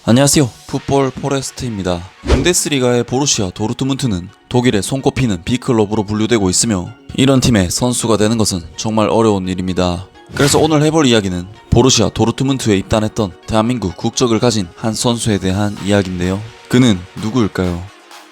안녕하세요. 풋볼 포레스트입니다. 분데스리가의 보루시아 도르트문트는 독일의 손꼽히는 B클럽으로 분류되고 있으며 이런 팀의 선수가 되는 것은 정말 어려운 일입니다. 그래서 오늘 해볼 이야기는 보루시아 도르트문트에 입단했던 대한민국 국적을 가진 한 선수에 대한 이야기인데요. 그는 누구일까요?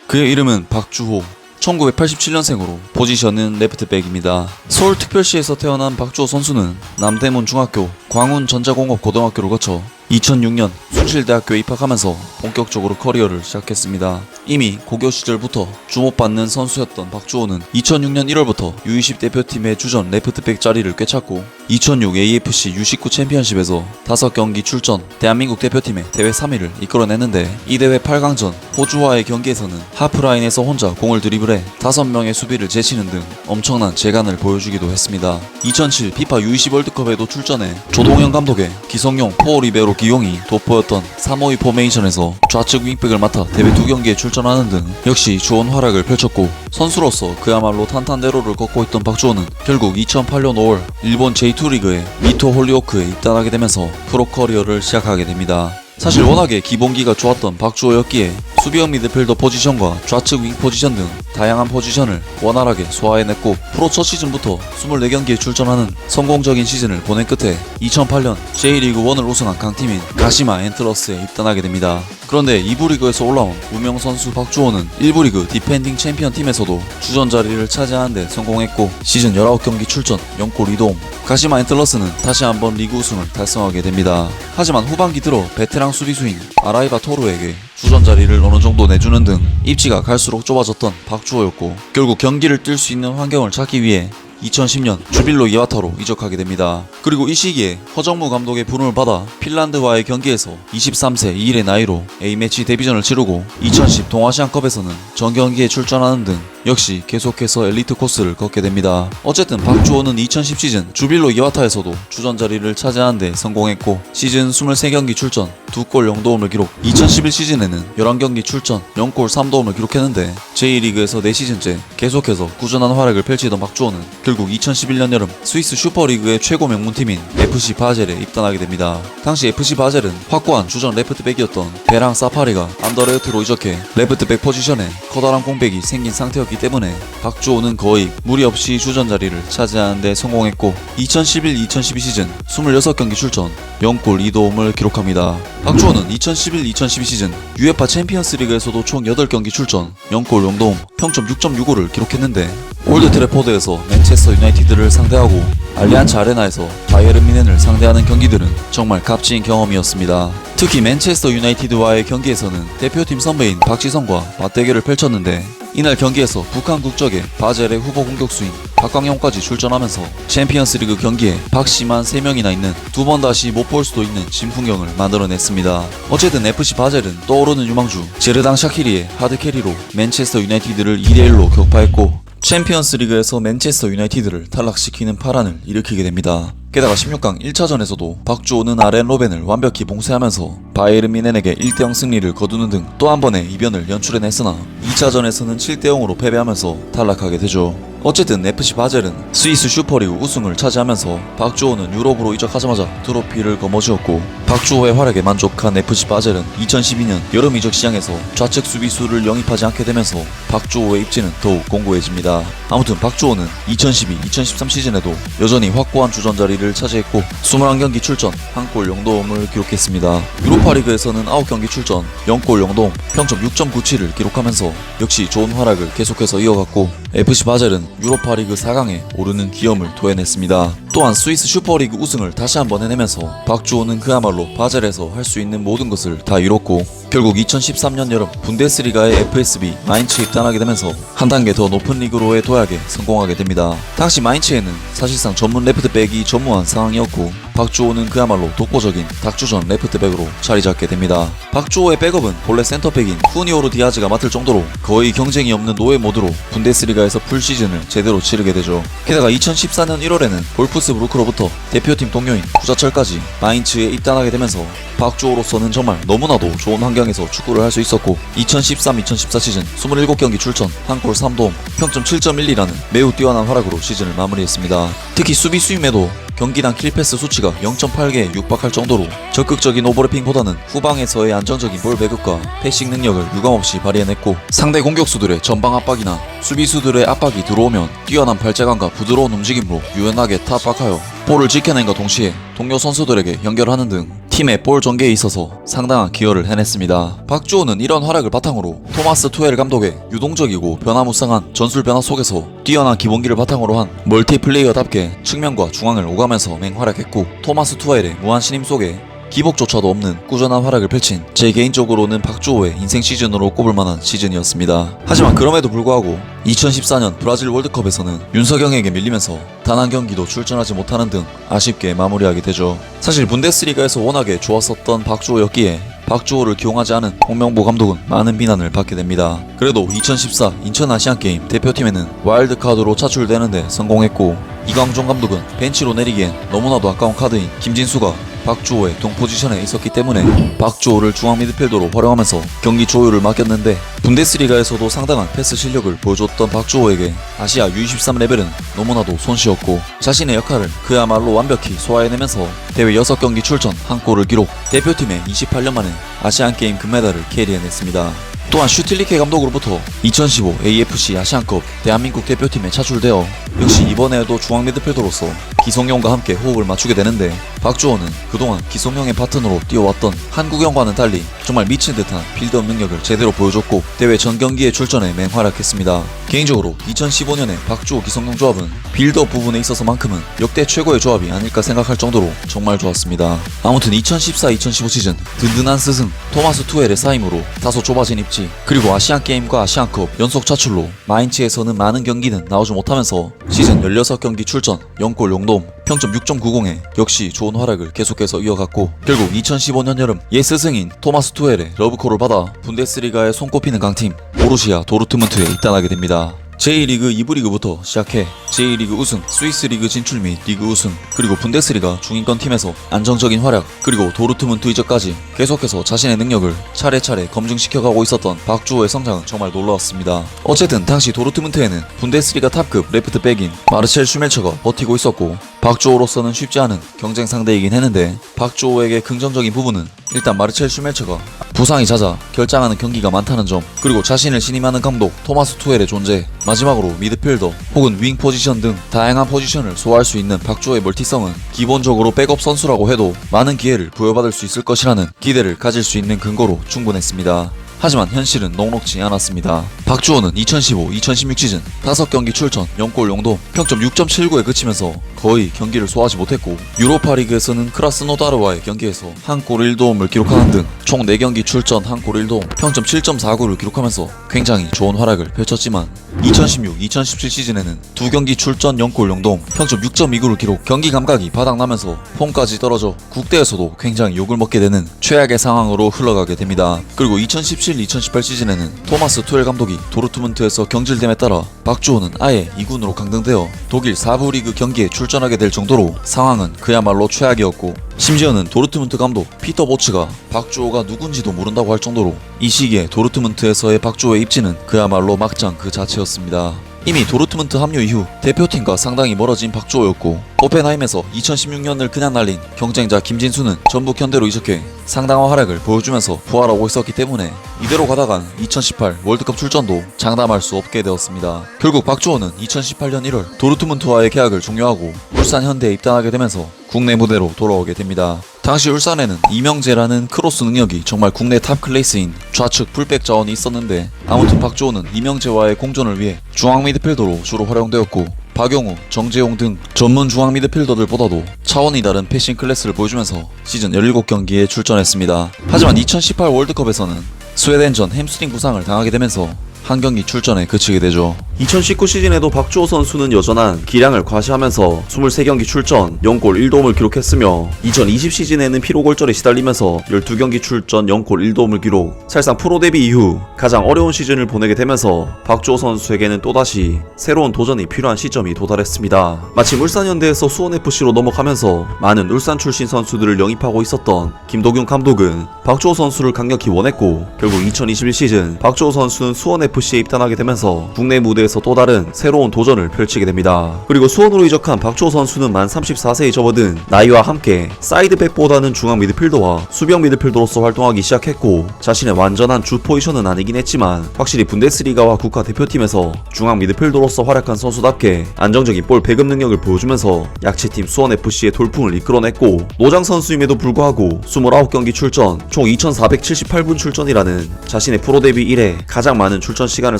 그의 이름은 박주호. 1987년생으로 포지션은 레프트백입니다. 서울특별시에서 태어난 박주호 선수는 남대문 중학교, 광운전자공업고등학교를 거쳐 2006년 숭실대학교에 입학하면서 본격적으로 커리어를 시작했습니다. 이미 고교 시절부터 주목받는 선수였던 박주호는 2006년 1월부터 U20 대표팀의 주전 레프트백 자리를 꿰찼고 2006 AFC U19 챔피언십에서 5경기 출전, 대한민국 대표팀의 대회 3위를 이끌어냈는데 이 대회 8강전 호주와의 경기에서는 하프라인에서 혼자 공을 드리블해 5명의 수비를 제치는 등 엄청난 재간을 보여주기도 했습니다. 2007 피파 U20 월드컵에도 출전해 조동현 감독의 기성용 포어리베로 기용이 돋보였던 352 포메이션에서 좌측 윙백을 맡아 대회 2경기에 출전하는 등 역시 좋은 활약을 펼쳤고 선수로서 그야말로 탄탄대로를 걷고 있던 박주호는 결국 2008년 5월 일본 J2 리그의 미토 홀리오크에 입단하게 되면서 프로 커리어를 시작하게 됩니다. 사실 워낙에 기본기가 좋았던 박주호였기에 수비형 미드필더 포지션과 좌측 윙 포지션 등 다양한 포지션을 원활하게 소화해냈고 프로 첫 시즌부터 24경기에 출전하는 성공적인 시즌을 보낸 끝에 2008년 J리그1을 우승한 강팀인 가시마 엔틀러스에 입단하게 됩니다. 그런데 2부 리그에서 올라온 무명 선수 박주호는 1부 리그 디펜딩 챔피언 팀에서도 주전 자리를 차지하는 데 성공했고 시즌 19경기 출전 0골 2도움, 가시마 엔틀러스는 다시 한번 리그 우승을 달성하게 됩니다. 하지만 후반기 들어 베테랑 수비수인 아라이바 토르에게 주전 자리를 어느 정도 내주는 등 입지가 갈수록 좁아졌던 박주호였고 결국 경기를 뛸 수 있는 환경을 찾기 위해 2010년 주빌로 이와타로 이적하게 됩니다. 그리고 이 시기에 허정무 감독의 부름을 받아 핀란드와의 경기에서 23세 2일의 나이로 A매치 데뷔전을 치르고 2010 동아시안컵에서는 전경기에 출전하는 등 역시 계속해서 엘리트 코스를 걷게 됩니다. 어쨌든 박주호는 2010 시즌 주빌로 이와타에서도 주전 자리를 차지하는 데 성공했고 시즌 23경기 출전 2골 0도움을 기록, 2011 시즌에는 11경기 출전 0골 3도움을 기록했는데 J리그에서 4시즌째 계속해서 꾸준한 활약을 펼치던 박주호는 결국 2011년 여름 스위스 슈퍼리그의 최고 명문팀인 FC 바젤에 입단하게 됩니다. 당시 FC 바젤은 확고한 주전 레프트백이었던 베랑 사파리가 안더레우트로 이적해 레프트백 포지션에 커다란 공백이 생긴 상태였기 때문에 박주호는 거의 무리 없이 주전 자리를 차지하는 데 성공했고 2011-2012 시즌 26경기 출전 0골 2도움을 기록합니다. 박주호는 2011-2012 시즌 UEFA 챔피언스 리그에서도 총 8경기 출전 0골 0도움, 평점 6.65를 기록했는데 올드 트래포드에서 맨체스터 유나이티드를 상대하고 알리안츠 아레나에서 바이에른 뮌헨을 상대하는 경기들은 정말 값진 경험이었습니다. 특히 맨체스터 유나이티드와의 경기에서는 대표팀 선배인 박지성과 맞대결을 펼쳤는데 이날 경기에서 북한 국적의 바젤의 후보 공격수인 박광용까지 출전하면서 챔피언스리그 경기에 박씨만 3명이나 있는 두 번 다시 못 볼 수도 있는 진풍경을 만들어냈습니다. 어쨌든 FC 바젤은 떠오르는 유망주 제르당 샤키리의 하드캐리로 맨체스터 유나이티드를 2대1로 격파했고 챔피언스리그에서 맨체스터 유나이티드를 탈락시키는 파란을 일으키게 됩니다. 게다가 16강 1차전에서도 박주호는 아렌 로벤을 완벽히 봉쇄하면서 바이에른 뮌헨에게 1대0 승리를 거두는 등 또 한 번의 이변을 연출해냈으나 2차전에서는 7대0으로 패배하면서 탈락하게 되죠. 어쨌든 FC 바젤은 스위스 슈퍼리그 우승을 차지하면서 박주호는 유럽으로 이적하자마자 트로피를 거머쥐었고 박주호의 활약에 만족한 FC 바젤은 2012년 여름 이적 시장에서 좌측 수비수를 영입하지 않게 되면서 박주호의 입지는 더욱 공고해집니다. 아무튼 박주호는 2012-2013 시즌에도 여전히 확고한 주전 자리를 차지했고 21경기 출전 1골 0도움을 기록했습니다. 유로파리그에서는 9경기 출전 0골 0도움, 평점 6.97을 기록하면서 역시 좋은 활약을 계속해서 이어갔고 FC 바젤은 유로파리그 4강에 오르는 기염을 토해냈습니다. 또한 스위스 슈퍼리그 우승을 다시 한번 해내면서 박주호는 그야말로 바젤에서 할 수 있는 모든 것을 다 이뤘고 결국 2013년 여름 분데스리가의 FSB 마인츠에 입단하게 되면서 한 단계 더 높은 리그로의 도약에 성공하게 됩니다. 당시 마인츠에는 사실상 전문 레프트백이 전무한 상황이었고 박주호는 그야말로 독보적인 닥주전 레프트백으로 자리 잡게 됩니다. 박주호의 백업은 본래 센터백인 후니오르 디아즈가 맡을 정도로 거의 경쟁이 없는 노예 모드로 분데스리가에서 풀시즌을 제대로 치르게 되죠. 게다가 2014년 1월에는 볼프스부르크로부터 대표팀 동료인 구자철까지 마인츠에 입단하게 되면서 박주호로서는 정말 너무나도 좋은 환경에서 축구를 할 수 있었고 2013-2014 시즌 27경기 출전 1골 3도움 평점 7.12라는 매우 뛰어난 활약으로 시즌을 마무리했습니다. 특히 수비 수임에도 경기당 킬패스 수치가 0.8개에 육박할 정도로 적극적인 오버래핑보다는 후방에서의 안정적인 볼 배급과 패싱 능력을 유감없이 발휘해냈고 상대 공격수들의 전방 압박이나 수비수들의 압박이 들어오면 뛰어난 발재간과 부드러운 움직임으로 유연하게 타박하여 볼을 지켜낸과 동시에 동료 선수들에게 연결하는 등 팀의 볼 전개에 있어서 상당한 기여를 해냈습니다. 박주호는 이런 활약을 바탕으로 토마스 투헬 감독의 유동적이고 변화무쌍한 전술 변화 속에서 뛰어난 기본기를 바탕으로 한 멀티플레이어답게 측면과 중앙을 오가면서 맹활약했고 토마스 투헬의 무한 신임 속에 기복조차도 없는 꾸준한 활약을 펼친 제 개인적으로는 박주호의 인생 시즌으로 꼽을 만한 시즌이었습니다. 하지만 그럼에도 불구하고 2014년 브라질 월드컵에서는 윤석영에게 밀리면서 단 한 경기도 출전하지 못하는 등 아쉽게 마무리하게 되죠. 사실 분데스리가에서 워낙에 좋았었던 박주호였기에 박주호를 기용하지 않은 홍명보 감독은 많은 비난을 받게 됩니다. 그래도 2014 인천 아시안게임 대표팀에는 와일드카드로 차출되는데 성공했고 이광종 감독은 벤치로 내리기엔 너무나도 아까운 카드인 김진수가 박주호의 동포지션에 있었기 때문에 박주호를 중앙 미드필더로 활용하면서 경기 조율을 맡겼는데 분데스리가에서도 상당한 패스 실력을 보여줬던 박주호에게 아시아 U23 레벨은 너무나도 손쉬웠고 자신의 역할을 그야말로 완벽히 소화해내면서 대회 6경기 출전 1골을 기록, 대표팀에 28년 만에 아시안게임 금메달을 캐리해냈습니다. 또한 슈틸리케 감독으로부터 2015 AFC 아시안컵 대한민국 대표팀에 차출되어 역시 이번에도 중앙 미드필더로서 기성용과 함께 호흡을 맞추게 되는데 박주호는 그동안 기성용의 파트너로 뛰어왔던 한국영과는 달리 정말 미친 듯한 빌드업 능력을 제대로 보여줬고 대회 전 경기에 출전해 맹활약했습니다. 개인적으로 2015년에 박주호 기성용 조합은 빌드업 부분에 있어서만큼은 역대 최고의 조합이 아닐까 생각할 정도로 정말 좋았습니다. 아무튼 2014-2015 시즌 든든한 스승 토마스 투헬의 사임으로 다소 좁아진 입지 그리고 아시안게임과 아시안컵 연속 차출로 마인츠에서는 많은 경기는 나오지 못하면서 시즌 16경기 출전 0골 0도움 평점 6.90에 역시 좋은 활약을 계속해서 이어갔고 결국 2015년 여름 옛 스승인 토마스 투헬의 러브콜을 받아 분데스리가에 손꼽히는 강팀 보루시아 도르트문트에 입단하게 됩니다. J리그 2부 리그부터 시작해 J리그 우승, 스위스 리그 진출 및 리그 우승, 그리고 분데스리가 중위권 팀에서 안정적인 활약, 그리고 도르트문트 이적까지 계속해서 자신의 능력을 차례차례 검증시켜가고 있었던 박주호의 성장은 정말 놀라웠습니다. 어쨌든 당시 도르트문트에는 분데스리가 탑급 레프트백인 마르첼 슈멜처가 버티고 있었고 박주호로서는 쉽지 않은 경쟁 상대이긴 했는데 박주호에게 긍정적인 부분은 일단 마르첼 슈멜처가 부상이 잦아 결장하는 경기가 많다는 점, 그리고 자신을 신임하는 감독 토마스 투헬의 존재, 마지막으로 미드필더 혹은 윙 포지션 등 다양한 포지션을 소화할 수 있는 박주호의 멀티성은 기본적으로 백업 선수라고 해도 많은 기회를 부여받을 수 있을 것이라는 기대를 가질 수 있는 근거로 충분했습니다. 하지만 현실은 녹록지 않았습니다. 박주호는 2015-2016 시즌 5경기 출전 0골 0도 평점 6.79에 그치면서 거의 경기를 소화하지 못했고 유로파리그에서는 크라스노다르와의 경기에서 1골 1도움을 기록하는 등 총 4경기 출전 1골 1도움 평점 7.49를 기록하면서 굉장히 좋은 활약을 펼쳤지만 2016-2017 시즌에는 2경기 출전 0골 0도움 평점 6.29를 기록, 경기 감각이 바닥나면서 폼까지 떨어져 국대에서도 굉장히 욕을 먹게 되는 최악의 상황으로 흘러가게 됩니다. 그리고 2017-2018 시즌에는 토마스 투헬 감독이 도르트문트에서 경질됨에 따라 박주호는 아예 2군으로 강등되어 독일 4부 리그 경기에 출전하게 될 정도로 상황은 그야말로 최악이었고 심지어는 도르트문트 감독 피터 보츠가 박주호가 누군지도 모른다고 할 정도로 이 시기에 도르트문트에서의 박주호의 입지는 그야말로 막장 그 자체였습니다. 이미 도르트문트 합류 이후 대표팀과 상당히 멀어진 박주호였고 호펜하임에서 2016년을 그냥 날린 경쟁자 김진수는 전북 현대로 이적해 상당한 활약을 보여주면서 부활하고 있었기 때문에 이대로 가다간 2018 월드컵 출전도 장담할 수 없게 되었습니다. 결국 박주호는 2018년 1월 도르트문트와의 계약을 종료하고 울산 현대에 입단하게 되면서 국내 무대로 돌아오게 됩니다. 당시 울산에는 이명재라는 크로스 능력이 정말 국내 탑 클래스인 좌측 풀백 자원이 있었는데 아무튼 박주호는 이명재와의 공존을 위해 중앙 미드필더로 주로 활용되었고 박용우, 정재용 등 전문 중앙 미드필더들보다도 차원이 다른 패싱 클래스를 보여주면서 시즌 17경기에 출전했습니다. 하지만 2018 월드컵에서는 스웨덴전 햄스트링 부상을 당하게 되면서 한 경기 출전에 그치게 되죠. 2019 시즌에도 박주호 선수는 여전한 기량을 과시하면서 23경기 출전 0골 1도움을 기록했으며 2020 시즌에는 피로골절에 시달리면서 12경기 출전 0골 1도움을 기록. 사실상 프로 데뷔 이후 가장 어려운 시즌을 보내게 되면서 박주호 선수에게는 또다시 새로운 도전이 필요한 시점이 도달했습니다. 마침 울산현대에서 수원FC로 넘어가면서 많은 울산 출신 선수들을 영입하고 있었던 김도균 감독은 박주호 선수를 강력히 원했고 결국 2021 시즌 박주호 선수는 수원FC에 입단하게 되면서 국내 무대에서 또 다른 새로운 도전을 펼치게 됩니다. 그리고 수원으로 이적한 박주호 선수는 만 34세에 접어든 나이와 함께 사이드백보다는 중앙 미드필더와 수비형 미드필더로서 활동하기 시작했고 자신의 완전한 주 포지션은 아니긴 했지만 확실히 분데스리가와 국가대표팀에서 중앙 미드필더로서 활약한 선수답게 안정적인 볼 배급 능력을 보여주면서 약체팀 수원FC의 돌풍을 이끌어냈고 노장 선수임에도 불구하고 29경기 출전 총 2478분 출전이라는 자신의 프로 데뷔 이래 가장 많은 출전 시간을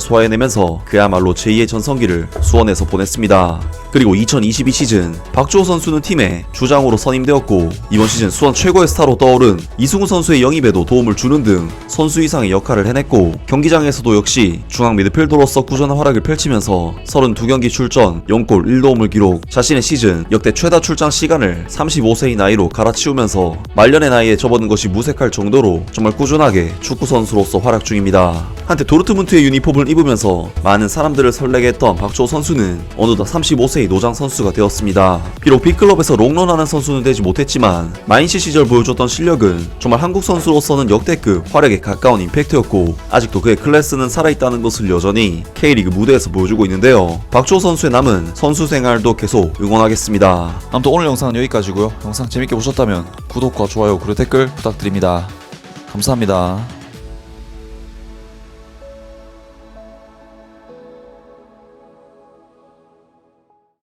소화해내면서 그야말로 제2의 전성기를 수원에서 보냈습니다. 그리고 2022 시즌 박주호 선수는 팀의 주장으로 선임되었고 이번 시즌 수원 최고의 스타로 떠오른 이승우 선수의 영입에도 도움을 주는 등 선수 이상의 역할을 해냈고 경기장에서도 역시 중앙 미드필더로서 꾸준한 활약을 펼치면서 32경기 출전 0골 1도움을 기록. 자신의 시즌 역대 최다 출장 시간을 35세의 나이로 갈아치우면서 말년의 나이에 접어든 것이 무색할 정도로 정말 꾸준하게 축구 선수로서 활약 중입니다. 한때 도르트문트의 유니폼을 입으면서 많은 사람들을 설레게 했던 박주호 선수는 어느덧 35세의 노장 선수가 되었습니다. 비록 빅클럽에서 롱런하는 선수는 되지 못했지만 마인시 시절 보여줬던 실력은 정말 한국 선수로서는 역대급 활약에 가까운 임팩트였고 아직도 그의 클래스는 살아있다는 것을 여전히 K리그 무대에서 보여주고 있는데요. 박주호 선수의 남은 선수 생활도 계속 응원하겠습니다. 아무튼 오늘 영상은 여기까지고요. 영상 재밌게 보셨다면 구독과 좋아요 그리고 댓글 부탁드립니다. 감사합니다.